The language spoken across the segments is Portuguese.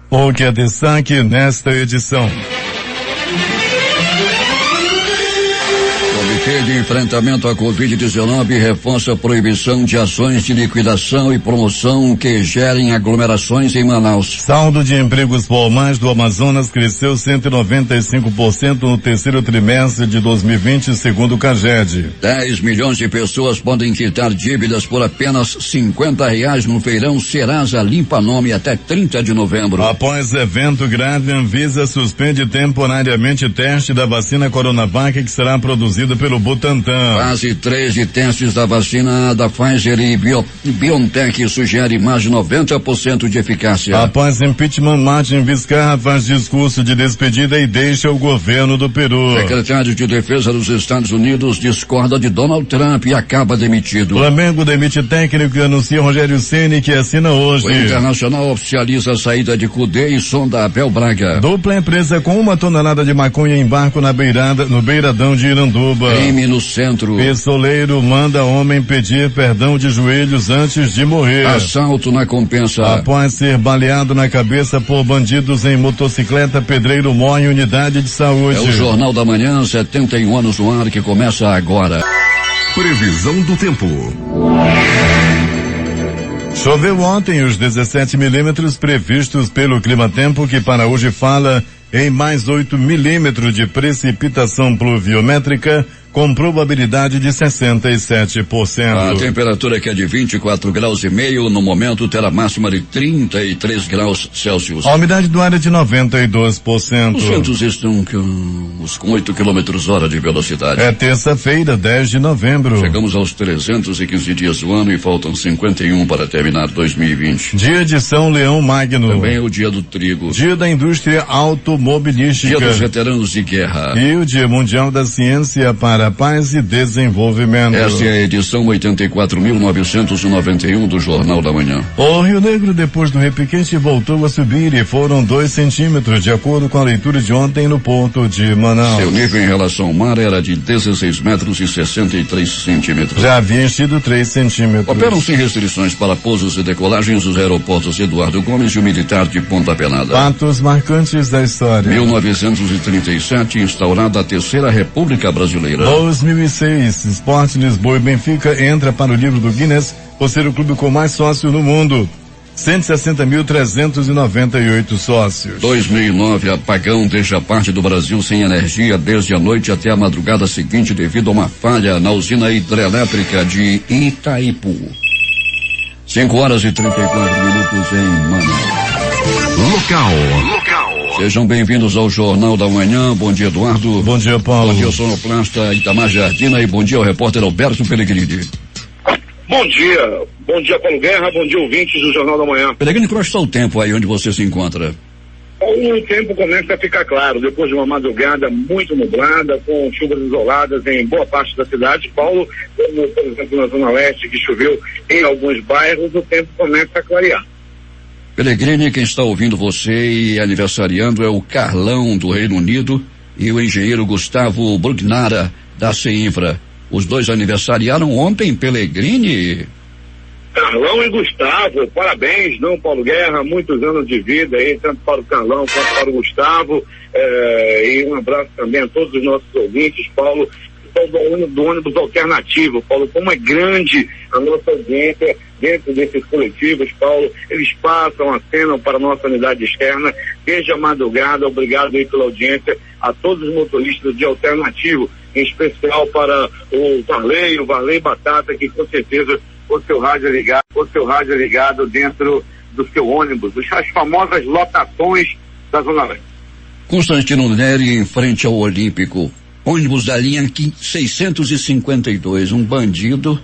O que é destaque nesta edição? Comitê de enfrentamento à Covid-19 reforça a proibição de ações de liquidação e promoção que gerem aglomerações em Manaus. Saldo de empregos formais do Amazonas cresceu 195% no terceiro trimestre de 2020, segundo o CAGED. 10 milhões de pessoas podem quitar dívidas por apenas R$50 no feirão Serasa Limpa Nome até 30 de novembro. Após evento grave, a Anvisa suspende temporariamente teste da vacina Coronavac que será produzida pelo Butantan. Fase 3 de testes da vacina da Pfizer e BioNTech sugere mais de 90% de eficácia. Após impeachment, Martin Vizcarra faz discurso de despedida e deixa o governo do Peru. Secretário de Defesa dos Estados Unidos discorda de Donald Trump e acaba demitido. Flamengo demite técnico e anuncia Rogério Ceni que assina hoje. O Internacional oficializa a saída de Cudê e sonda Abel Braga. Dupla empresa com 1 tonelada de maconha em barco no beiradão de Iranduba. Crime no centro. Pistoleiro manda homem pedir perdão de joelhos antes de morrer. Assalto na Compensa. Após ser baleado na cabeça por bandidos em motocicleta, pedreiro morre em unidade de saúde. É o Jornal da Manhã, 71 anos no ar, que começa agora. Previsão do tempo. Choveu ontem os 17 milímetros previstos pelo Climatempo, que para hoje fala em mais 8 milímetros de precipitação pluviométrica, com probabilidade de 67%. A temperatura que é de 24 graus e meio, no momento terá máxima de 33 graus Celsius. A umidade do ar é de 92%. Os ventos estão com 8 quilômetros hora de velocidade. É terça-feira, 10 de novembro. Chegamos aos 315 dias do ano e faltam 51 para terminar 2020. Dia de São Leão Magno. Também é o dia do trigo. Dia da indústria automobilística. Dia dos veteranos de guerra. E o Dia Mundial da Ciência para Paz e Desenvolvimento. Esta é a edição 84.991 do Jornal da Manhã. O Rio Negro, depois do repiquete, voltou a subir e foram 2 centímetros, de acordo com a leitura de ontem no porto de Manaus. Seu nível em relação ao mar era de 16 metros e 63 centímetros. Já havia enchido 3 centímetros. Operam sem restrições para pousos e decolagens os aeroportos Eduardo Gomes e o Militar de Ponta Penada. Fatos marcantes da história. 1937, instaurada a Terceira República Brasileira. 2006, Sport Lisboa e Benfica entra para o livro do Guinness por ser o clube com mais sócios no mundo. 160.398 sócios. 2009, apagão deixa parte do Brasil sem energia desde a noite até a madrugada seguinte devido a uma falha na usina hidrelétrica de Itaipu. 5 horas e 34 minutos em Manaus. Local. Sejam bem-vindos ao Jornal da Manhã. Bom dia, Eduardo. Bom dia, Paulo. Bom dia, sonoplasta Itamar Jardina e bom dia ao repórter Alberto Pellegrini. Bom dia, Paulo Guerra, bom dia, ouvintes do Jornal da Manhã. Pellegrini, como está o tempo aí onde você se encontra? O tempo começa a ficar claro, depois de uma madrugada muito nublada, com chuvas isoladas em boa parte da cidade. Paulo, como, por exemplo, na Zona Leste, que choveu em alguns bairros, o tempo começa a clarear. Pellegrini, quem está ouvindo você e aniversariando é o Carlão do Reino Unido e o engenheiro Gustavo Brugnara da CEINFRA. Os dois aniversariaram ontem, Pellegrini. Carlão e Gustavo, parabéns, Paulo Guerra, muitos anos de vida aí, tanto para o Carlão quanto para o Gustavo, e um abraço também a todos os nossos ouvintes, Paulo, do ônibus alternativo, Paulo, como é grande a nossa audiência dentro desses coletivos, Paulo, eles passam, acenam para a nossa unidade externa, desde a madrugada. Obrigado aí pela audiência a todos os motoristas de alternativo, em especial para o Varley Batata, que com certeza o seu rádio ligado dentro do seu ônibus, as famosas lotações da Zona Leste. Constantino Neri em frente ao Olímpico. Ônibus da linha 652, um bandido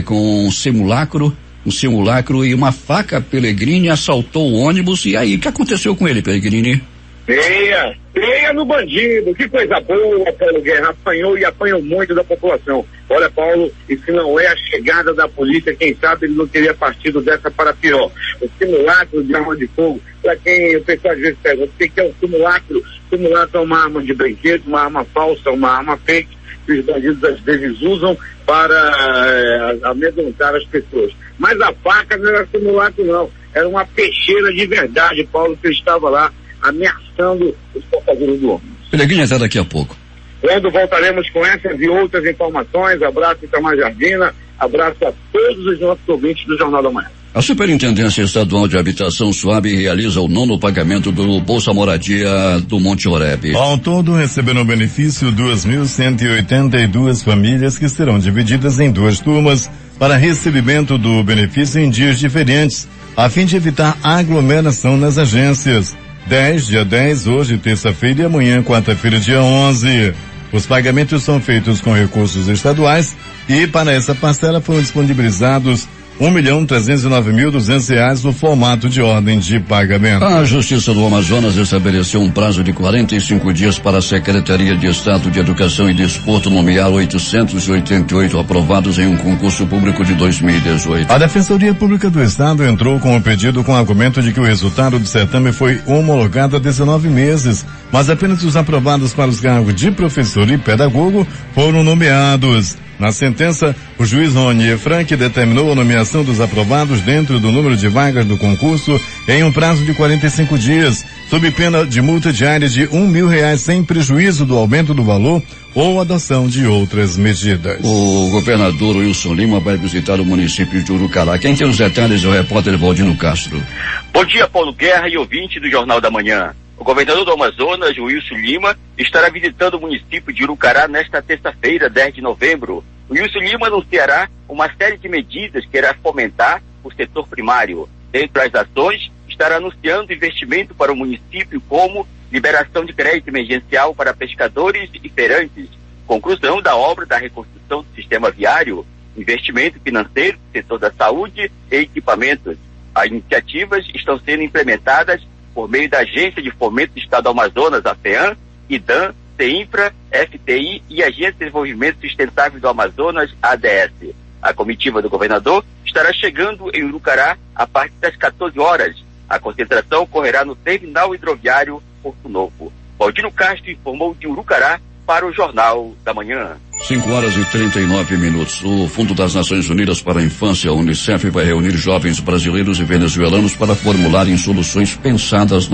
com um simulacro e uma faca, Pellegrini, assaltou o ônibus. E aí, o que aconteceu com ele, Pellegrini? Peia no bandido, que coisa boa, Paulo Guerra, apanhou e apanhou muito da população. Olha, Paulo, e se não é a chegada da polícia, quem sabe ele não teria partido dessa para pior. O simulacro de arma de fogo, para quem o pessoal às vezes pergunta, o que é um simulacro? Simulacro é uma arma de brinquedo, uma arma falsa, uma arma fake, que os bandidos às vezes usam para amedrontar as pessoas. Mas a faca não era simulacro, não. Era uma peixeira de verdade, Paulo, que estava lá ameaçando os portadores do ônibus. Peregrino, até daqui a pouco. Quando voltaremos com essas e outras informações, abraço Itamar Jardina, abraço a todos os nossos ouvintes do Jornal da Manhã. A Superintendência Estadual de Habitação SUAB realiza o 9º pagamento do Bolsa Moradia do Monte Oreb. Ao todo, receberam benefício 2.182 famílias que serão divididas em 2 turmas para recebimento do benefício em dias diferentes, a fim de evitar aglomeração nas agências. Dia 10, hoje, terça-feira, e amanhã, quarta-feira, dia 11. Os pagamentos são feitos com recursos estaduais e, para essa parcela, foram disponibilizados R$1.309.200 no formato de ordem de pagamento. A Justiça do Amazonas estabeleceu um prazo de 45 dias para a Secretaria de Estado de Educação e Desporto nomear 888 aprovados em um concurso público de 2018. A Defensoria Pública do Estado entrou com o pedido com o argumento de que o resultado do certame foi homologado há 19 meses, mas apenas os aprovados para os cargos de professor e pedagogo foram nomeados. Na sentença, o juiz Rony Frank determinou a nomeação dos aprovados dentro do número de vagas do concurso em um prazo de 45 dias, sob pena de multa diária de R$1.000 sem prejuízo do aumento do valor ou adoção de outras medidas. O governador Wilson Lima vai visitar o município de Urucará. Quem tem os detalhes é o repórter Valdino Castro. Bom dia, Paulo Guerra e ouvinte do Jornal da Manhã. O governador do Amazonas, Wilson Lima, estará visitando o município de Urucará nesta terça-feira, 10 de novembro. O Wilson Lima anunciará uma série de medidas que irá fomentar o setor primário. Dentre as ações, estará anunciando investimento para o município como liberação de crédito emergencial para pescadores e feirantes, conclusão da obra da reconstrução do sistema viário, investimento financeiro no setor da saúde e equipamentos. As iniciativas estão sendo implementadas por meio da Agência de Fomento do Estado do Amazonas, a FEAM, IDAM, CEINFRA, FTI e Agência de Desenvolvimento Sustentável do Amazonas, ADS. A comitiva do governador estará chegando em Urucará a partir das 14 horas. A concentração ocorrerá no terminal hidroviário Porto Novo. Valdino Castro informou de Urucará para o Jornal da Manhã. 5h39. O Fundo das Nações Unidas para a Infância, a UNICEF, vai reunir jovens brasileiros e venezuelanos para formularem soluções pensadas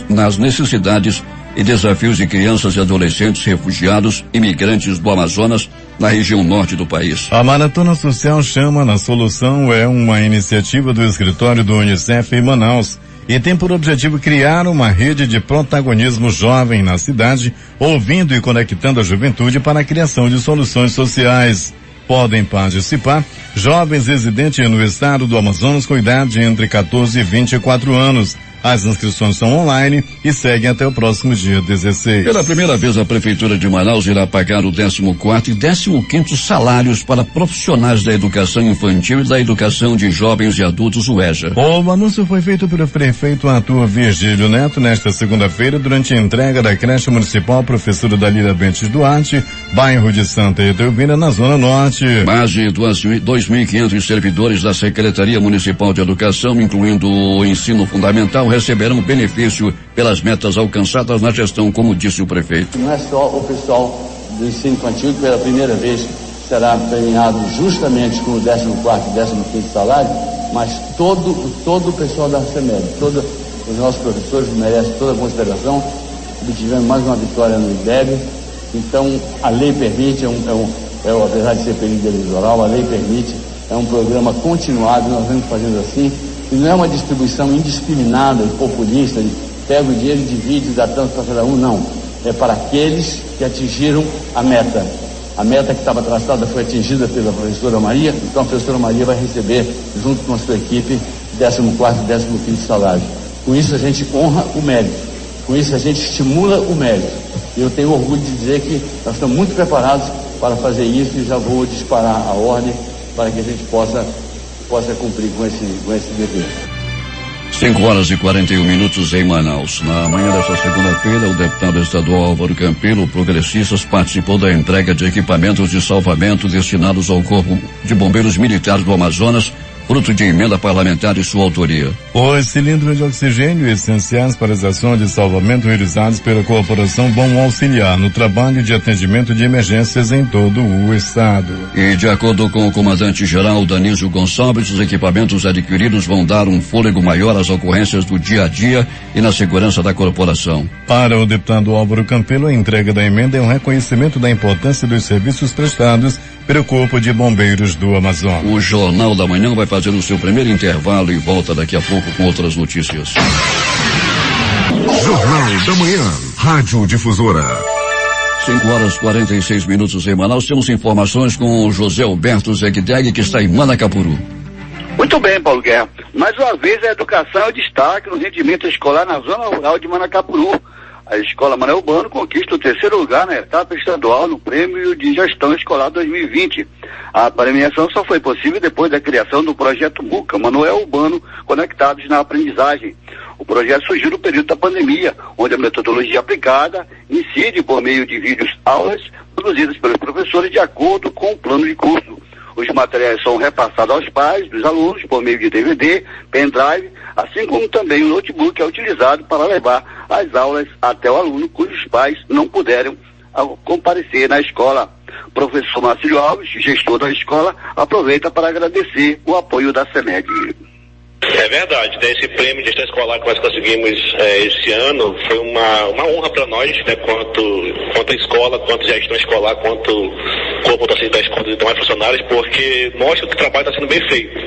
nas necessidades e desafios de crianças e adolescentes refugiados e imigrantes do Amazonas, na região norte do país. A Maratona Social Chama na Solução é uma iniciativa do escritório do UNICEF em Manaus e tem por objetivo criar uma rede de protagonismo jovem na cidade, ouvindo e conectando a juventude para a criação de soluções sociais. Podem participar jovens residentes no estado do Amazonas com idade entre 14 e 24 anos. As inscrições são online e seguem até o próximo dia 16. Pela primeira vez, a Prefeitura de Manaus irá pagar o 14º e 15º salários para profissionais da educação infantil e da educação de jovens e adultos, o EJA. O anúncio foi feito pelo prefeito Arthur Virgílio Neto nesta segunda-feira durante a entrega da creche municipal Professora Dalila Bentes Duarte, bairro de Santa Etelvina, na Zona Norte. Mais de 2.500 servidores da Secretaria Municipal de Educação, incluindo o ensino fundamental, receberão benefício pelas metas alcançadas na gestão, como disse o prefeito. Não é só o pessoal do ensino infantil que pela primeira vez será premiado justamente com o 14º e 15º salário, mas todo o pessoal da CEMED, todos os nossos professores merecem toda a consideração. Obtivemos mais uma vitória no IDEB, então a lei permite, apesar de ser período eleitoral, a lei permite, é um programa continuado, nós vamos fazendo assim. E não é uma distribuição indiscriminada e populista, de pega o dinheiro e divide e dá tanto para cada um, não. É para aqueles que atingiram a meta. A meta que estava traçada foi atingida pela professora Maria, então a professora Maria vai receber, junto com a sua equipe, 14º e 15º salário. Com isso a gente honra o mérito, com isso a gente estimula o mérito. E eu tenho orgulho de dizer que nós estamos muito preparados para fazer isso e já vou disparar a ordem para que a gente possa cumprir com esse dever. 5h41 em Manaus. Na manhã desta segunda-feira, o deputado estadual Álvaro Campelo, Progressistas, participou da entrega de equipamentos de salvamento destinados ao Corpo de Bombeiros Militares do Amazonas fruto de emenda parlamentar de sua autoria. Os cilindros de oxigênio essenciais para as ações de salvamento realizadas pela corporação vão auxiliar no trabalho de atendimento de emergências em todo o estado. E de acordo com o comandante-geral Danísio Gonçalves, os equipamentos adquiridos vão dar um fôlego maior às ocorrências do dia a dia e na segurança da corporação. Para o deputado Álvaro Campelo, a entrega da emenda é um reconhecimento da importância dos serviços prestados pelo Corpo de Bombeiros do Amazonas. O Jornal da Manhã vai fazer o seu primeiro intervalo e volta daqui a pouco com outras notícias. Jornal da Manhã, Rádio Difusora. 5h46 em Manaus. Temos informações com o José Alberto Zegdeg, que está em Manacapuru. Muito bem, Paulo Guerra. Mais uma vez, a educação é o destaque no rendimento escolar na zona rural de Manacapuru. A Escola Manuel Urbano conquista o 3º lugar na etapa estadual no Prêmio de Gestão Escolar 2020. A premiação só foi possível depois da criação do projeto MUCA, Manuel Urbano Conectados na Aprendizagem. O projeto surgiu no período da pandemia, onde a metodologia aplicada incide por meio de vídeos aulas produzidas pelos professores de acordo com o plano de curso. Os materiais são repassados aos pais dos alunos por meio de DVD, pendrive, assim como também o notebook é utilizado para levar as aulas até o aluno cujos pais não puderam comparecer na escola. O professor Marcílio Alves, gestor da escola, aproveita para agradecer o apoio da CEMED. É verdade, né? Esse prêmio de gestão escolar que nós conseguimos esse ano foi uma honra para nós, né? Quanto a escola, quanto a gestão escolar, quanto o corpo da escola e demais funcionários, porque mostra que o trabalho está sendo bem feito.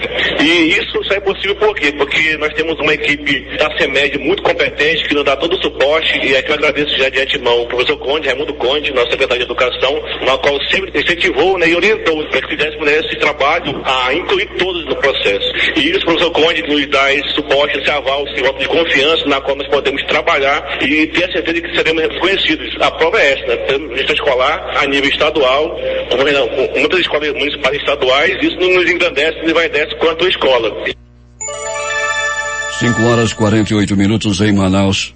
E isso só é possível por quê? Porque nós temos uma equipe da CEMED muito competente, que nos dá todo o suporte, e aqui eu agradeço já de antemão o professor Conde, Raimundo Conde, nosso secretário de Educação, na qual sempre incentivou, né, e orientou para que fizéssemos esse trabalho a incluir todos no processo. E isso, o professor Conde nos dá esse suporte, esse aval, esse voto de confiança na qual nós podemos trabalhar e ter a certeza de que seremos reconhecidos. A prova é essa, né? Temos gestão escolar a nível estadual, com muitas escolas municipais estaduais, isso não nos engrandece, nos envaidece quanto a escola. 5h48 em Manaus.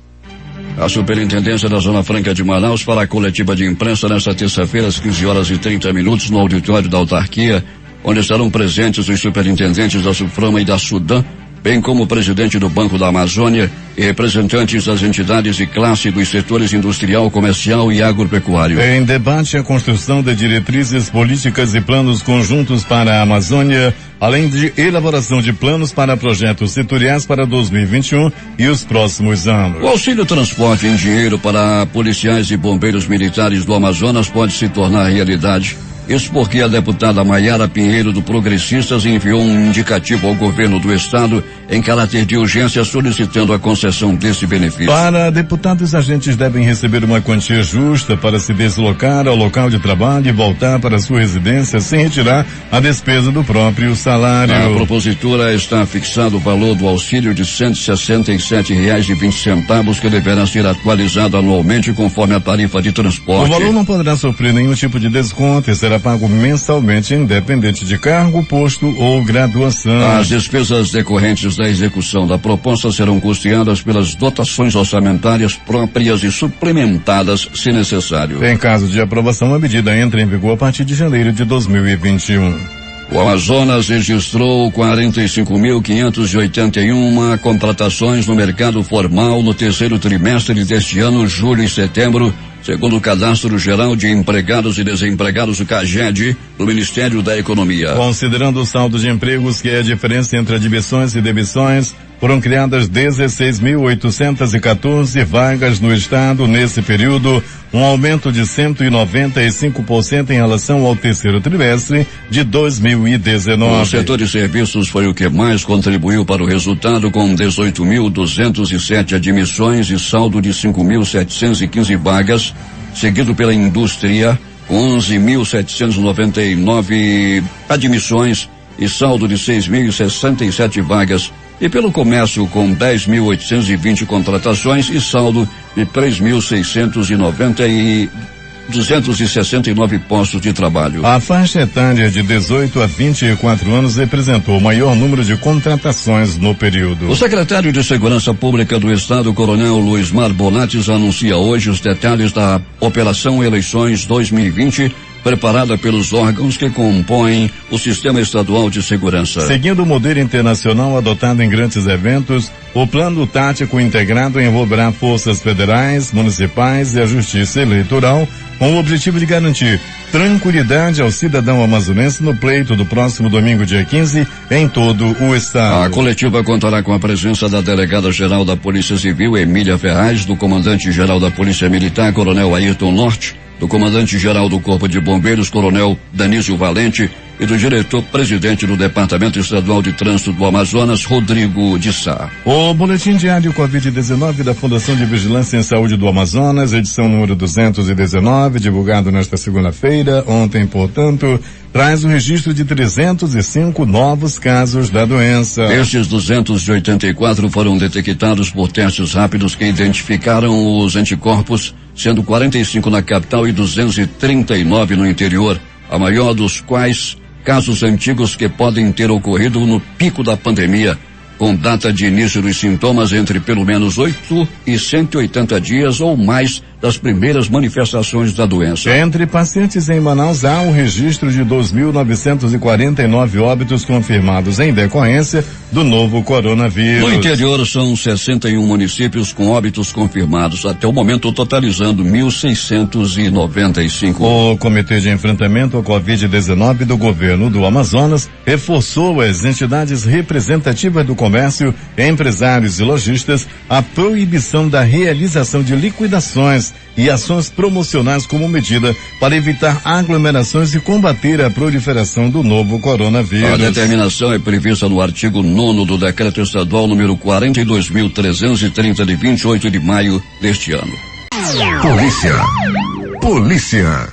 A Superintendência da Zona Franca de Manaus fará a coletiva de imprensa nesta terça-feira às 15h30 no auditório da autarquia, onde estarão presentes os superintendentes da Suframa e da Sudam, bem como o presidente do Banco da Amazônia e representantes das entidades de classe dos setores industrial, comercial e agropecuário. Em debate, a construção de diretrizes políticas e planos conjuntos para a Amazônia, além de elaboração de planos para projetos setoriais para 2021 e os próximos anos. O auxílio transporte em dinheiro para policiais e bombeiros militares do Amazonas pode se tornar realidade. Isso porque a deputada Maiara Pinheiro do Progressistas enviou um indicativo ao governo do estado em caráter de urgência solicitando a concessão desse benefício. Para deputados, os agentes devem receber uma quantia justa para se deslocar ao local de trabalho e voltar para sua residência sem retirar a despesa do próprio salário. A propositura está fixado o valor do auxílio de R$167,20 que deverá ser atualizado anualmente conforme a tarifa de transporte. O valor não poderá sofrer nenhum tipo de desconto e será pago mensalmente, independente de cargo, posto ou graduação. As despesas decorrentes da execução da proposta serão custeadas pelas dotações orçamentárias próprias e suplementadas, se necessário. Em caso de aprovação, a medida entra em vigor a partir de janeiro de 2021. O Amazonas registrou 45.581 contratações no mercado formal no terceiro trimestre deste ano, julho e setembro, segundo o Cadastro Geral de Empregados e Desempregados, o CAGED, do Ministério da Economia. Considerando o saldo de empregos, que é a diferença entre admissões e demissões, foram criadas 16.814 vagas no estado nesse período, um aumento de 195% em relação ao terceiro trimestre de 2019. O setor de serviços foi o que mais contribuiu para o resultado, com 18.207 admissões e saldo de 5.715 vagas, seguido pela indústria, com 11.799 admissões e saldo de 6.067 vagas, e pelo comércio, com 10.820 contratações e saldo de 3.690 postos de trabalho. A faixa etária de 18 a 24 anos representou o maior número de contratações no período. O secretário de Segurança Pública do Estado, Coronel Luizmar Bonates, anuncia hoje os detalhes da Operação Eleições 2020, preparada pelos órgãos que compõem o Sistema Estadual de Segurança. Seguindo o modelo internacional adotado em grandes eventos, o plano tático integrado envolverá forças federais, municipais e a Justiça Eleitoral, com o objetivo de garantir tranquilidade ao cidadão amazonense no pleito do próximo domingo, dia 15, em todo o estado. A coletiva contará com a presença da delegada-geral da Polícia Civil, Emília Ferraz, do comandante-geral da Polícia Militar, Coronel Ayrton Norte, do comandante-geral do Corpo de Bombeiros, Coronel Danísio Valente, e do diretor-presidente do Departamento Estadual de Trânsito do Amazonas, Rodrigo de Sá. O boletim diário Covid-19 da Fundação de Vigilância em Saúde do Amazonas, edição número 219, divulgado nesta segunda-feira, ontem, portanto, traz o registro de 305 novos casos da doença. Estes 284 foram detectados por testes rápidos que identificaram os anticorpos, sendo 45 na capital e 239 no interior, a maior dos quais casos antigos que podem ter ocorrido no pico da pandemia, com data de início dos sintomas entre pelo menos 8 e 180 dias ou mais das primeiras manifestações da doença. Entre pacientes em Manaus há um registro de 2.949 óbitos confirmados em decorrência do novo coronavírus. No interior são 61 municípios com óbitos confirmados, até o momento totalizando 1.695. O Comitê de Enfrentamento à Covid-19 do Governo do Amazonas reforçou as entidades representativas do comércio, empresários e lojistas a proibição da realização de liquidações e ações promocionais como medida para evitar aglomerações e combater a proliferação do novo coronavírus. A determinação é prevista no artigo 9º do Decreto Estadual número 42.330 de 28 de maio deste ano. Polícia.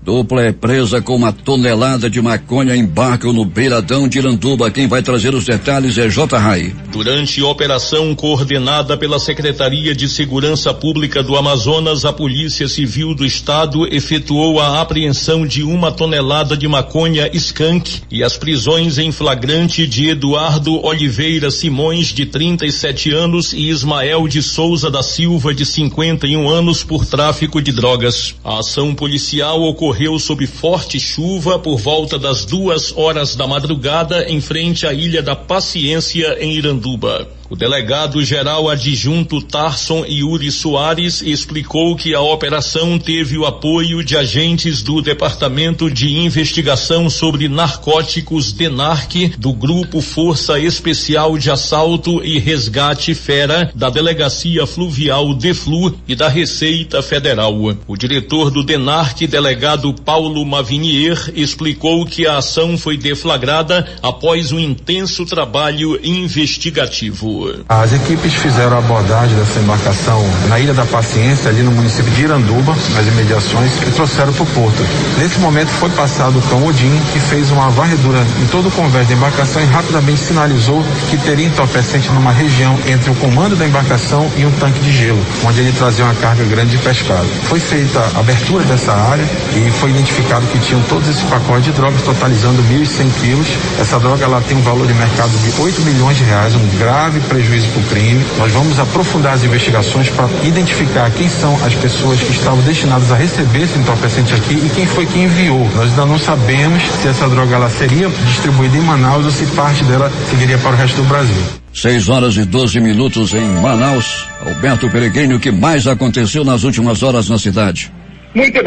Dupla é presa com 1 tonelada de maconha em barco no beiradão de Iranduba. Quem vai trazer os detalhes é J. Rai. Durante operação coordenada pela Secretaria de Segurança Pública do Amazonas, a Polícia Civil do Estado efetuou a apreensão de 1 tonelada de maconha skunk e as prisões em flagrante de Eduardo Oliveira Simões, de 37 anos, e Ismael de Souza da Silva, de 51 anos, por tráfico de drogas. A ação policial ocorreu sob forte chuva por volta das 2 horas da madrugada em frente à Ilha da Paciência, em Iranduba. O delegado-geral adjunto Tarson Yuri Soares explicou que a operação teve o apoio de agentes do Departamento de Investigação sobre Narcóticos DENARC, do Grupo Força Especial de Assalto e Resgate FERA, da Delegacia Fluvial DEFLU e da Receita Federal. O diretor do DENARC, delegado Paulo Mavinier, explicou que a ação foi deflagrada após um intenso trabalho investigativo. As equipes fizeram a abordagem dessa embarcação na Ilha da Paciência, ali no município de Iranduba, nas imediações, e trouxeram para o porto. Nesse momento foi passado o cão Odin, que fez uma varredura em todo o convés da embarcação e rapidamente sinalizou que teria entorpecente numa região entre o comando da embarcação e um tanque de gelo, onde ele trazia uma carga grande de pescado. Foi feita a abertura dessa área e foi identificado que tinham todos esses pacotes de drogas, totalizando 1.100 quilos. Essa droga ela tem um valor de mercado de R$8 milhões, um grave prejuízo para o crime. Nós vamos aprofundar as investigações para identificar quem são as pessoas que estavam destinadas a receber esse entorpecente aqui e quem foi que enviou. Nós ainda não sabemos se essa droga ela seria distribuída em Manaus ou se parte dela seguiria para o resto do Brasil. 6 horas e 12 minutos em Manaus. Alberto Peregrino, o que mais aconteceu nas últimas horas na cidade? Muito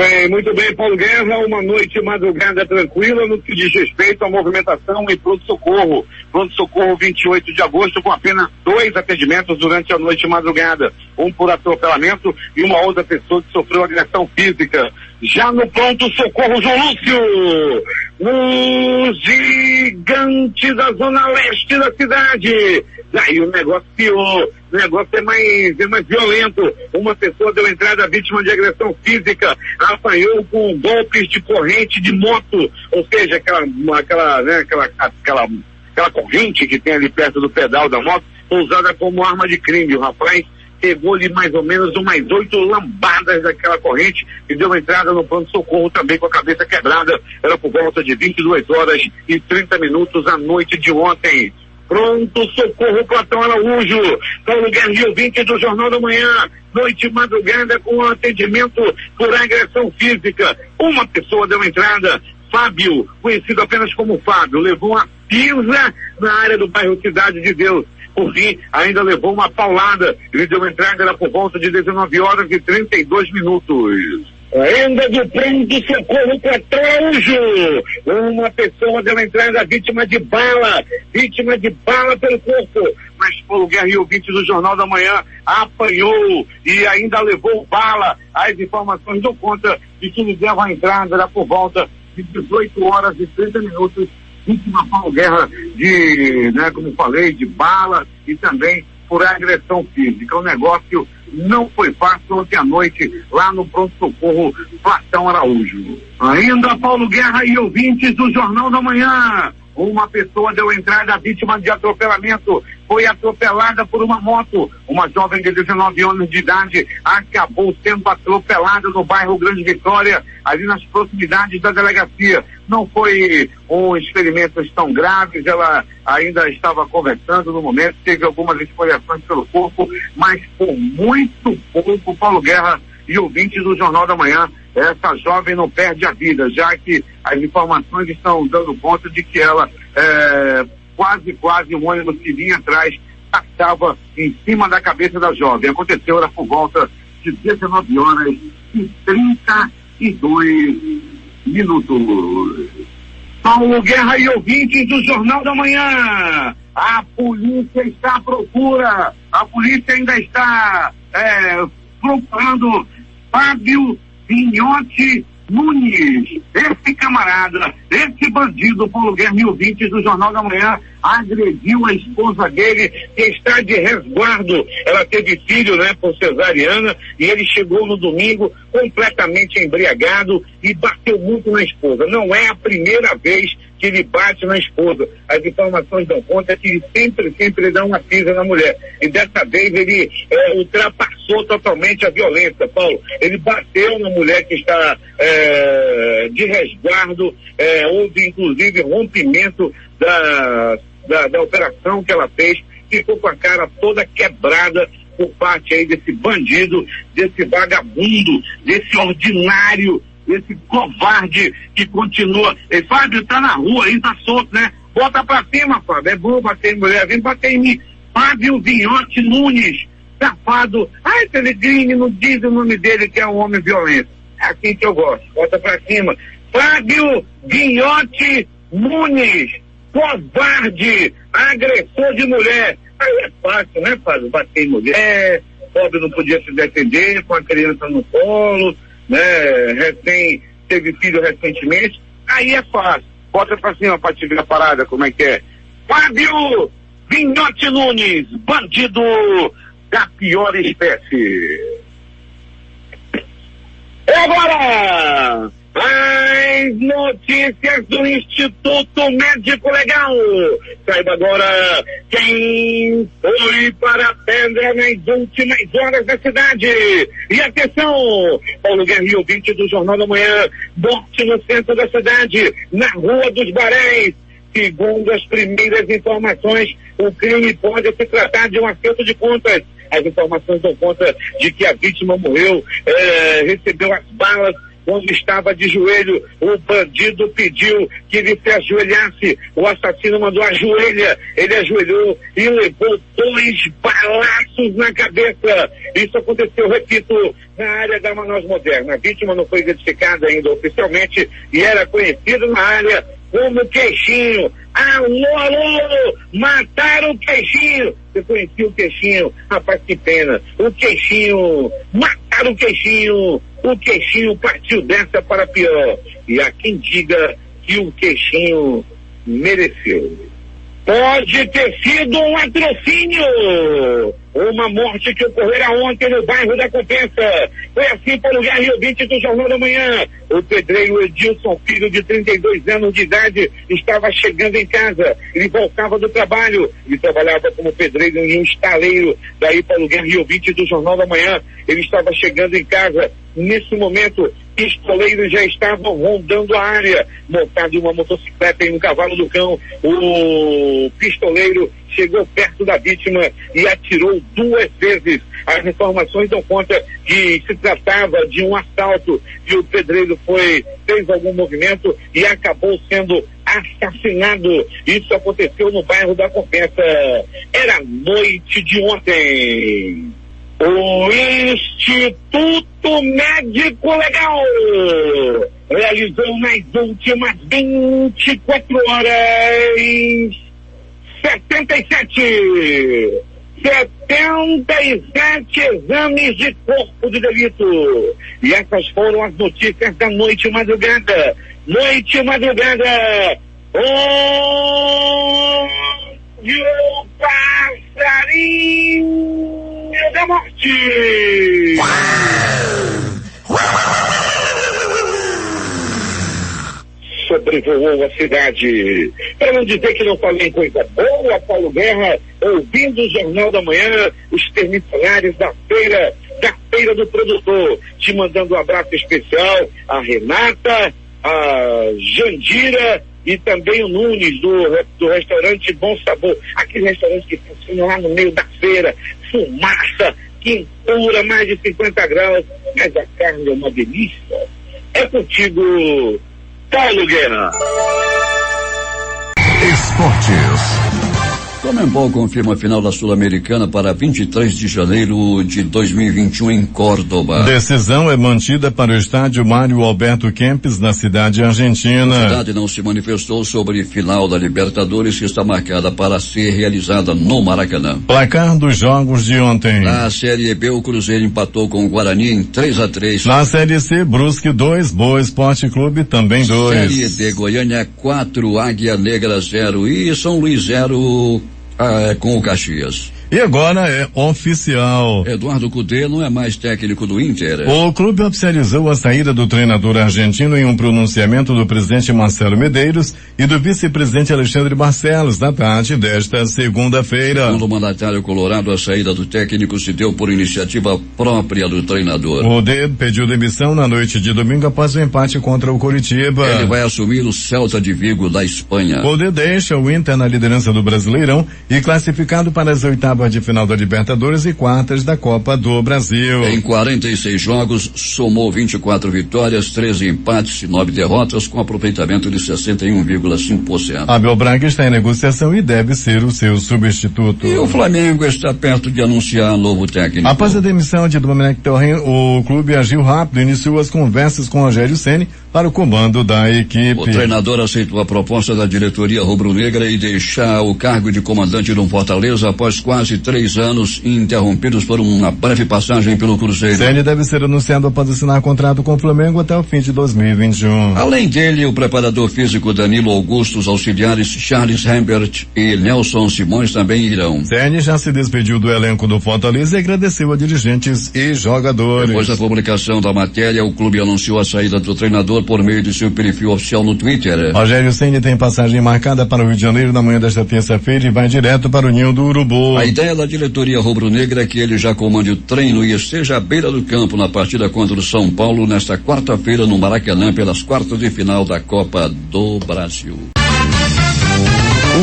bem, Paulo Guerra, uma noite madrugada tranquila no que diz respeito à movimentação em pronto-socorro. Pronto-socorro 28 de agosto, com apenas 2 atendimentos durante a noite madrugada. Um por atropelamento e uma outra pessoa que sofreu agressão física. Já no pronto-socorro João Lúcio, no gigante da zona leste da cidade. Aí o negócio pior, o negócio é mais violento. Uma pessoa deu entrada vítima de agressão física, apanhou com golpes de corrente de moto, ou seja, aquela corrente que tem ali perto do pedal da moto, usada como arma de crime. O rapaz pegou-lhe mais ou menos umas 8 lambadas daquela corrente e deu entrada no pronto-socorro também com a cabeça quebrada. Era por volta de 22 horas e 30 minutos à noite de ontem. Pronto Socorro Platão Araújo, Paulo Guerra e ouvinte do Jornal da Manhã, noite e madrugada com atendimento por agressão física. Uma pessoa deu entrada, Fábio, conhecido apenas como Fábio, levou uma pisa na área do bairro Cidade de Deus. Por fim, ainda levou uma paulada. Ele deu entrada, era por volta de 19h32. Ainda do pronto socorro Platão Araújo, uma pessoa deu entrada vítima de bala pelo corpo, mas Paulo Guerra e ouvinte do Jornal da Manhã apanhou e ainda levou bala. As informações dão conta de que ele deu a entrada, era por volta de 18h30, vítima Paulo Guerra de, como falei, de bala e também por agressão física. O negócio não foi fácil ontem à noite lá no pronto-socorro Platão Araújo. Ainda Paulo Guerra e ouvintes do Jornal da Manhã. Uma pessoa deu entrada vítima de atropelamento, foi atropelada por uma moto. Uma jovem de 19 anos de idade acabou sendo atropelada no bairro Grande Vitória, ali nas proximidades da delegacia. Não foi experimentos tão graves, ela ainda estava conversando no momento, teve algumas esfoliações pelo corpo, mas por muito pouco, Paulo Guerra e ouvintes do Jornal da Manhã, essa jovem não perde a vida, já que as informações estão dando conta de que ela, quase um ônibus que vinha atrás, passava em cima da cabeça da jovem. Aconteceu, era por volta de 19h32. Paulo Guerra e ouvintes do Jornal da Manhã, a polícia está à procura, a polícia ainda está procurando Fábio Vinhote Nunes. Esse camarada, esse bandido, Paulo Guerra e ouvintes do Jornal da Manhã, agrediu a esposa dele, que está de resguardo. Ela teve filho, por cesariana, e ele chegou no domingo completamente embriagado e bateu muito na esposa. Não é a primeira vez que ele bate na esposa. As informações dão conta que ele sempre dá uma pisa na mulher. E dessa vez ele ultrapassou totalmente a violência, Paulo. Ele bateu na mulher que está de resguardo, houve inclusive rompimento da operação que ela fez, ficou com a cara toda quebrada por parte aí desse bandido, desse vagabundo, desse ordinário, desse covarde que continua. E Fábio tá na rua aí, tá solto, né? Bota pra cima, Fábio, é bom bater em mulher, vem bater em mim. Fábio Vinhote Nunes, safado. Ai, Telegrine, não diz o nome dele, que é um homem violento. É assim que eu gosto, bota pra cima. Fábio Vinhote Nunes, covarde, agressor de mulher. Aí é fácil, né, Fábio? Bater em mulher, pobre não podia se defender, com a criança no colo, teve filho recentemente. Aí é fácil. Bota pra cima pra te ver a parada, como é que é. Fábio Vinhote Nunes, bandido da pior espécie. E agora, as notícias do Instituto Médico Legal. Saiba agora quem foi para a pedra nas últimas horas da cidade. E atenção, Paulo Guerra e ouvinte do Jornal da Manhã, morte no centro da cidade, na Rua dos Baréis. Segundo as primeiras informações, o crime pode se tratar de um acerto de contas. As informações dão conta de que a vítima morreu, recebeu as balas quando estava de joelho. O bandido pediu que ele se ajoelhasse. O assassino mandou ajoelha. Ele ajoelhou e levou 2 balaços na cabeça. Isso aconteceu, repito, na área da Manaus Moderna. A vítima não foi identificada ainda oficialmente e era conhecida na área como Queixinho. Alô, mataram o Queixinho. Você conhecia o Queixinho? Rapaz, que pena. O Queixinho, mataram o Queixinho. O Queixinho partiu dessa para pior. E há quem diga que o Queixinho mereceu. Pode ter sido um latrocínio. uma morte que ocorrera ontem no bairro da Compensa. Foi assim para o Guerra e ouvinte do Jornal da Manhã. O pedreiro Edilson Filho, de 32 anos de idade, estava chegando em casa. Ele voltava do trabalho. Ele trabalhava como pedreiro em um estaleiro. Daí para o Guerra e ouvinte do Jornal da Manhã. Ele estava chegando em casa. Nesse momento, pistoleiros já estavam rondando a área, montado em uma motocicleta e um cavalo do cão. O pistoleiro chegou perto da vítima e atirou 2 vezes. As informações dão conta que se tratava de um assalto, e o pedreiro fez algum movimento e acabou sendo assassinado. Isso aconteceu no bairro da Compensa. Era noite de ontem. O Instituto Médico Legal realizou nas últimas 24 horas 77 exames de corpo de delito. E essas foram as notícias da noite e madrugada. Noite e madrugada. Onde o passarinho da morte sobrevoou a cidade. Para não dizer que não falei em coisa boa, Paulo Guerra, ouvindo o Jornal da Manhã, os terminários da feira do produtor, te mandando um abraço especial a Renata, a Jandira e também o Nunes do restaurante Bom Sabor, aquele restaurante que funciona lá no meio da feira, fumaça, quentura, mais de 50 graus, mas a carne é uma delícia. É contigo, Paulo Guerra. Esportes. Comembol confirma a final da Sul-Americana para 23 de janeiro de 2021 em Córdoba. Decisão é mantida para o estádio Mário Alberto Kempes, na cidade argentina. A cidade não se manifestou sobre final da Libertadores, que está marcada para ser realizada no Maracanã. Placar dos jogos de ontem. Na Série B, o Cruzeiro empatou com o Guarani em 3-3. Na Série C, Brusque 2, Boa Esporte Clube também 2. Série D, Goiânia 4, Águia Negra 0 e São Luís 0 com o Caxias. E agora é oficial. Eduardo Cudê não é mais técnico do Inter. O clube oficializou a saída do treinador argentino em um pronunciamento do presidente Marcelo Medeiros e do vice-presidente Alexandre Barcelos na tarde desta segunda-feira. Segundo o mandatário colorado, a saída do técnico se deu por iniciativa própria do treinador. O D pediu demissão na noite de domingo após o empate contra o Coritiba. Ele vai assumir o Celta de Vigo da Espanha. O D deixa o Inter na liderança do Brasileirão e classificado para as oitavas de final da Libertadores e quartas da Copa do Brasil. Em 46 jogos, somou 24 vitórias, 13 empates e 9 derrotas, com aproveitamento de 61,5%. Abel Braga está em negociação e deve ser o seu substituto. E o Flamengo está perto de anunciar novo técnico. Após a demissão de Domenech Torren, o clube agiu rápido e iniciou as conversas com Rogério Ceni para o comando da equipe. O treinador aceitou a proposta da diretoria rubro-negra e deixar o cargo de comandante do Fortaleza após quase 3 anos interrompidos por uma breve passagem pelo Cruzeiro. Ceni deve ser anunciado após assinar contrato com o Flamengo até o fim de 2021. Além dele, o preparador físico Danilo Augusto, os auxiliares Charles Rembert e Nelson Simões também irão. Ceni já se despediu do elenco do Fortaleza e agradeceu a dirigentes e jogadores. Depois da publicação da matéria, o clube anunciou a saída do treinador por meio de seu perfil oficial no Twitter. Rogério Ceni tem passagem marcada para o Rio de Janeiro na manhã desta terça-feira e vai direto para o Ninho do Urubu. A ideia da diretoria rubro-negra é que ele já comande o treino e esteja à beira do campo na partida contra o São Paulo nesta quarta-feira no Maracanã pelas quartas de final da Copa do Brasil.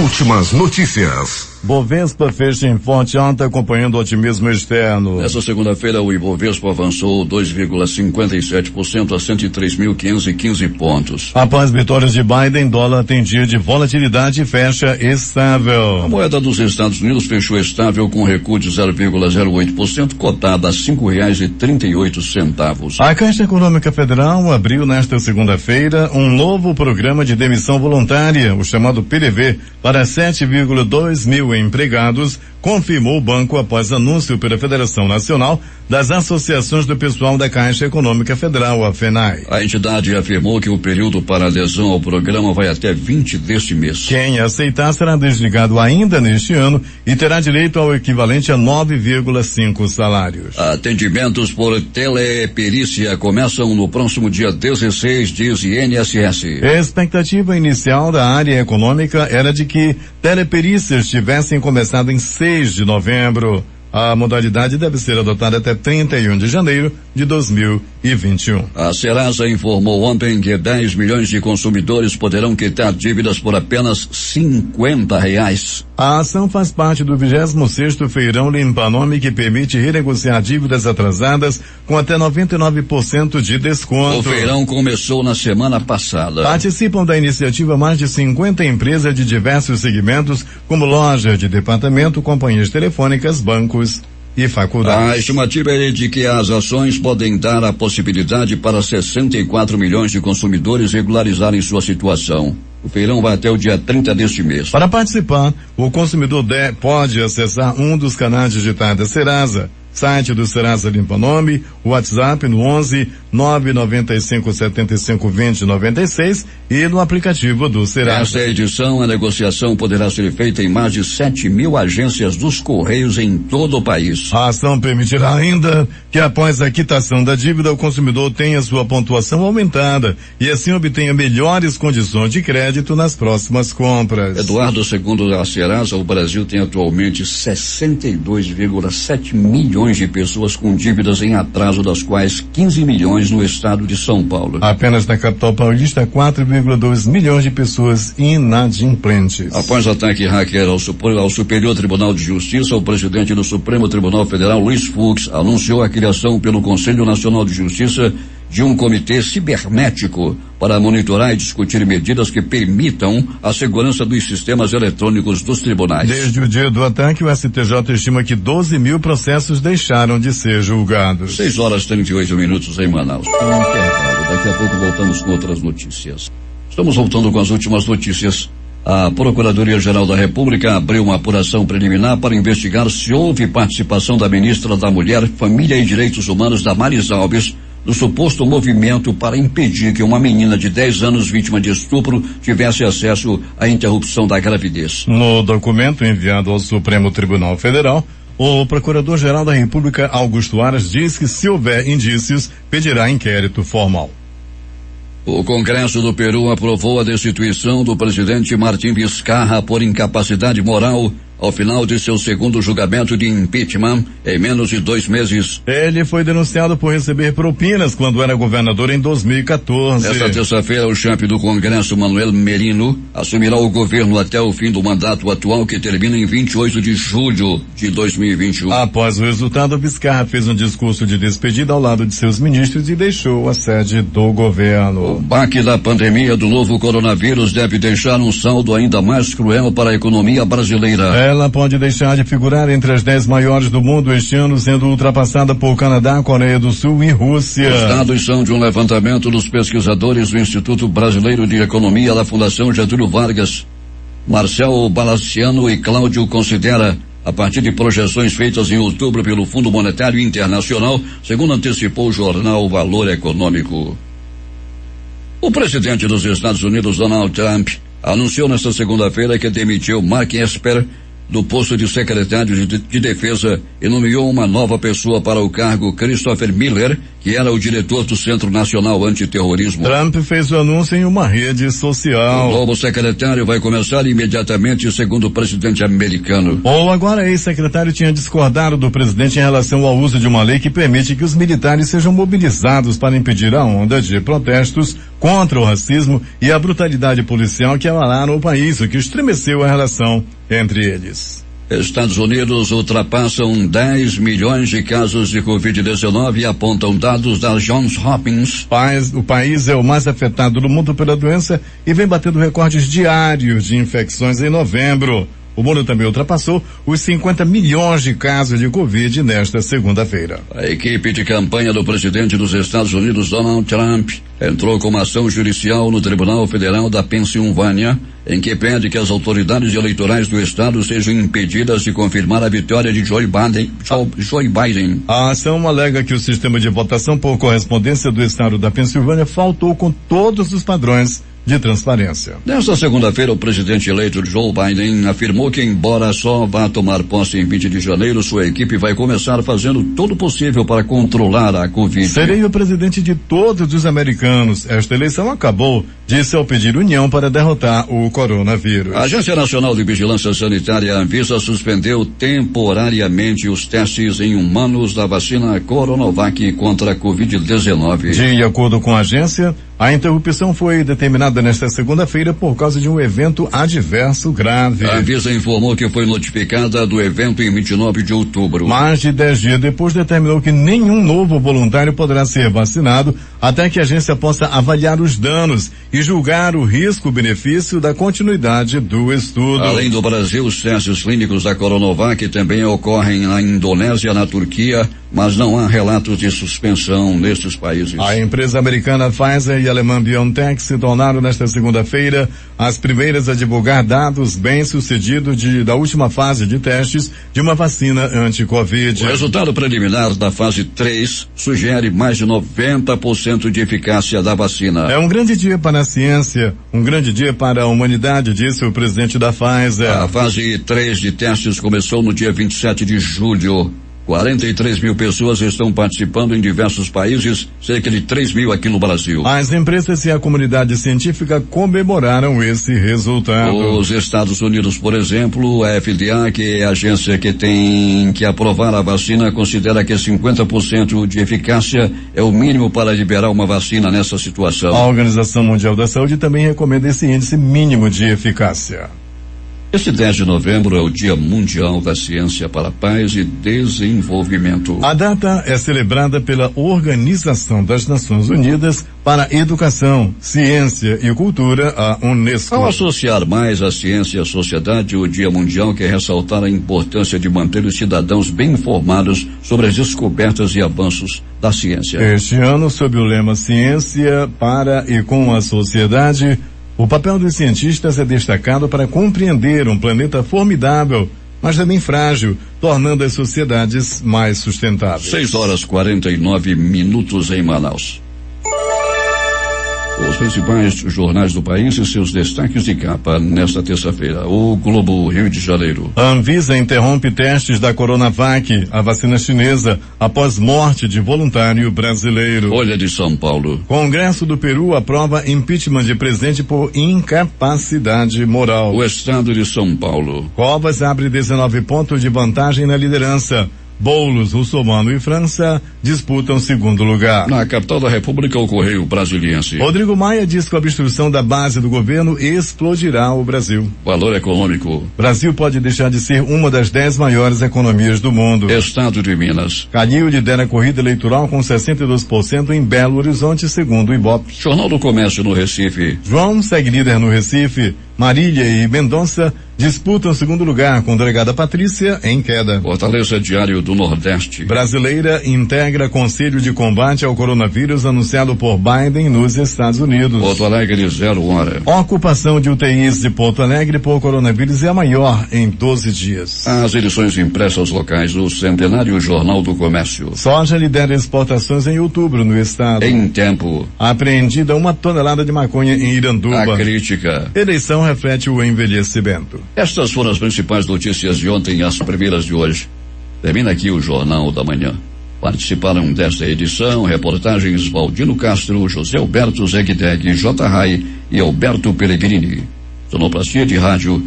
Últimas notícias. Bovespa fecha em forte alta acompanhando o otimismo externo. Nessa segunda-feira o Ibovespa avançou 2,57% a 103.515 pontos. Após vitórias de Biden, dólar tem dia de volatilidade e fecha estável. A moeda dos Estados Unidos fechou estável com recuo de 0,08%, cotada a R$5,38. A Caixa Econômica Federal abriu nesta segunda-feira um novo programa de demissão voluntária, o chamado PDV, para 7,2 mil empregados confirmou o banco após anúncio pela Federação Nacional das Associações do Pessoal da Caixa Econômica Federal, a FENAI. A entidade afirmou que o período para adesão ao programa vai até 20 deste mês. Quem aceitar será desligado ainda neste ano e terá direito ao equivalente a 9,5 salários. Atendimentos por teleperícia começam no próximo dia 16, diz INSS. A expectativa inicial da área econômica era de que teleperícias tivessem começado em 6 de novembro. A modalidade deve ser adotada até 31 de janeiro de 2021. A Serasa informou ontem que 10 milhões de consumidores poderão quitar dívidas por apenas R$50. A ação faz parte do 26º Feirão Limpa Nome, que permite renegociar dívidas atrasadas com até 99% de desconto. O feirão começou na semana passada. Participam da iniciativa mais de 50 empresas de diversos segmentos, como lojas de departamento, companhias telefônicas, bancos e faculdades. A estimativa é de que as ações podem dar a possibilidade para 64 milhões de consumidores regularizarem sua situação. O feirão vai até o dia 30 deste mês. Para participar, o consumidor pode acessar um dos canais digitais da Serasa, site do Serasa Limpa Nome, WhatsApp no 11 995 75 20 96 e no aplicativo do Serasa. Nesta edição, a negociação poderá ser feita em mais de 7.000 agências dos Correios em todo o país. A ação permitirá ainda que após a quitação da dívida, o consumidor tenha sua pontuação aumentada e assim obtenha melhores condições de crédito nas próximas compras. Eduardo, segundo a Serasa, o Brasil tem atualmente 62,7 milhões de pessoas com dívidas em atraso, das quais 15 milhões no estado de São Paulo. Apenas na capital paulista, 4,2 milhões de pessoas inadimplentes. Após ataque hacker ao Superior Tribunal de Justiça, o presidente do Supremo Tribunal Federal, Luiz Fux, anunciou a criação pelo Conselho Nacional de Justiça de um comitê cibernético para monitorar e discutir medidas que permitam a segurança dos sistemas eletrônicos dos tribunais. Desde o dia do ataque, o STJ estima que 12 mil processos deixaram de ser julgados. 6h38 em Manaus. Daqui a pouco voltamos com outras notícias. Estamos voltando com as últimas notícias. A Procuradoria-Geral da República abriu uma apuração preliminar para investigar se houve participação da ministra da Mulher, Família e Direitos Humanos, Damares Alves, no suposto movimento para impedir que uma menina de 10 anos vítima de estupro tivesse acesso à interrupção da gravidez. No documento enviado ao Supremo Tribunal Federal, o Procurador-Geral da República, Augusto Aras, diz que, se houver indícios, pedirá inquérito formal. O Congresso do Peru aprovou a destituição do presidente Martim Vizcarra por incapacidade moral ao final de seu segundo julgamento de impeachment em menos de 2 meses. Ele foi denunciado por receber propinas quando era governador em 2014. Nesta terça-feira, o chefe do Congresso, Manuel Merino, assumirá o governo até o fim do mandato atual, que termina em 28 de julho de 2021. Após o resultado, Vizcarra fez um discurso de despedida ao lado de seus ministros e deixou a sede do governo. O baque da pandemia do novo coronavírus deve deixar um saldo ainda mais cruel para a economia brasileira. Ela pode deixar de figurar entre as 10 maiores do mundo este ano, sendo ultrapassada por Canadá, Coreia do Sul e Rússia. Os dados são de um levantamento dos pesquisadores do Instituto Brasileiro de Economia da Fundação Getúlio Vargas. Marcel Balaciano e Cláudio considera, a partir de projeções feitas em outubro pelo Fundo Monetário Internacional, segundo antecipou o jornal Valor Econômico. O presidente dos Estados Unidos, Donald Trump, anunciou nesta segunda-feira que demitiu Mark Esper do posto de secretário de Defesa e nomeou uma nova pessoa para o cargo, Christopher Miller, que era o diretor do Centro Nacional Antiterrorismo. Trump fez o anúncio em uma rede social. O novo secretário vai começar imediatamente, segundo o presidente americano. O agora ex-secretário tinha discordado do presidente em relação ao uso de uma lei que permite que os militares sejam mobilizados para impedir a onda de protestos contra o racismo e a brutalidade policial que abalaram o país, o que estremeceu a relação entre eles. Estados Unidos ultrapassam 10 milhões de casos de Covid-19 e apontam dados da Johns Hopkins. O país é o mais afetado do mundo pela doença e vem batendo recordes diários de infecções em novembro. O mundo também ultrapassou os 50 milhões de casos de Covid nesta segunda-feira. A equipe de campanha do presidente dos Estados Unidos, Donald Trump, entrou com uma ação judicial no Tribunal Federal da Pensilvânia, em que pede que as autoridades eleitorais do estado sejam impedidas de confirmar a vitória de Joe Biden. A ação alega que o sistema de votação por correspondência do estado da Pensilvânia faltou com todos os padrões de transparência. Nesta segunda-feira, o presidente eleito Joe Biden afirmou que, embora só vá tomar posse em 20 de janeiro, sua equipe vai começar fazendo todo o possível para controlar a Covid. Serei o presidente de todos os americanos. Esta eleição acabou, disse ao pedir união para derrotar o coronavírus. A Agência Nacional de Vigilância Sanitária, Anvisa, suspendeu temporariamente os testes em humanos da vacina Coronavac contra a Covid-19. De acordo com a agência, a interrupção foi determinada nesta segunda-feira por causa de um evento adverso grave. A Anvisa informou que foi notificada do evento em 29 de outubro. Mais de 10 dias depois, determinou que nenhum novo voluntário poderá ser vacinado até que a agência possa avaliar os danos e julgar o risco-benefício da continuidade do estudo. Além do Brasil, os testes clínicos da Coronavac também ocorrem na Indonésia, na Turquia, mas não há relatos de suspensão nestes países. A empresa americana Pfizer e a alemã BioNTech se tornaram nesta segunda-feira as primeiras a divulgar dados bem-sucedidos da última fase de testes de uma vacina anti-Covid. O resultado preliminar da fase 3 sugere mais de 90% de eficácia da vacina. É um grande dia para a ciência, um grande dia para a humanidade, disse o presidente da Pfizer. A fase 3 de testes começou no dia 27 de julho. 43 mil pessoas estão participando em diversos países, cerca de 3 mil aqui no Brasil. As empresas e a comunidade científica comemoraram esse resultado. Os Estados Unidos, por exemplo, a FDA, que é a agência que tem que aprovar a vacina, considera que 50% de eficácia é o mínimo para liberar uma vacina nessa situação. A Organização Mundial da Saúde também recomenda esse índice mínimo de eficácia. Este 10 de novembro é o Dia Mundial da Ciência para a Paz e Desenvolvimento. A data é celebrada pela Organização das Nações Unidas para Educação, Ciência e Cultura, a Unesco. Ao associar mais a ciência e a sociedade, o Dia Mundial quer ressaltar a importância de manter os cidadãos bem informados sobre as descobertas e avanços da ciência. Este ano, sob o lema Ciência para e com a Sociedade, o papel dos cientistas é destacado para compreender um planeta formidável, mas também frágil, tornando as sociedades mais sustentáveis. 6:49 em Manaus. Os principais jornais do país e seus destaques de capa nesta terça-feira. O Globo, Rio de Janeiro. A Anvisa interrompe testes da Coronavac, a vacina chinesa, após morte de voluntário brasileiro. Folha de São Paulo. Congresso do Peru aprova impeachment de presidente por incapacidade moral. O Estado de São Paulo. Covas abre 19 pontos de vantagem na liderança. Boulos, Russomano e França disputam segundo lugar. Na capital da República, o Correio Brasiliense. Rodrigo Maia diz que a obstrução da base do governo explodirá o Brasil. Valor econômico. Brasil pode deixar de ser uma das 10 maiores economias do mundo. Estado de Minas. Calil lidera a corrida eleitoral com 62% em Belo Horizonte, segundo o Ibope. Jornal do Comércio no Recife. João segue líder no Recife. Marília e Mendonça disputam segundo lugar, com delegada Patrícia em queda. Fortaleza, Diário do Nordeste. Brasileira integra Conselho de Combate ao Coronavírus anunciado por Biden nos Estados Unidos. Porto Alegre, 0 hora. Ocupação de UTIs de Porto Alegre por coronavírus é a maior em 12 dias. As edições impressas locais do Centenário Jornal do Comércio. Soja lidera exportações em outubro no estado. Em tempo. Apreendida 1 tonelada de maconha em Iranduba. A crítica. Eleição reflete o envelhecimento. Estas foram as principais notícias de ontem, as primeiras de hoje. Termina aqui o Jornal da Manhã. Participaram desta edição reportagens Valdino Castro, José Alberto Zegdeg, J. Rai e Alberto Pellegrini. Sonoplastia de rádio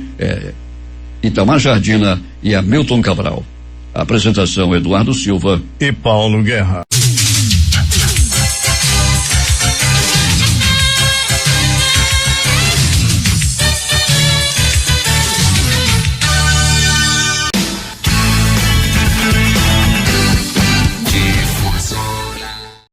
Itamar Jardina e Hamilton Cabral. Apresentação Eduardo Silva e Paulo Guerra.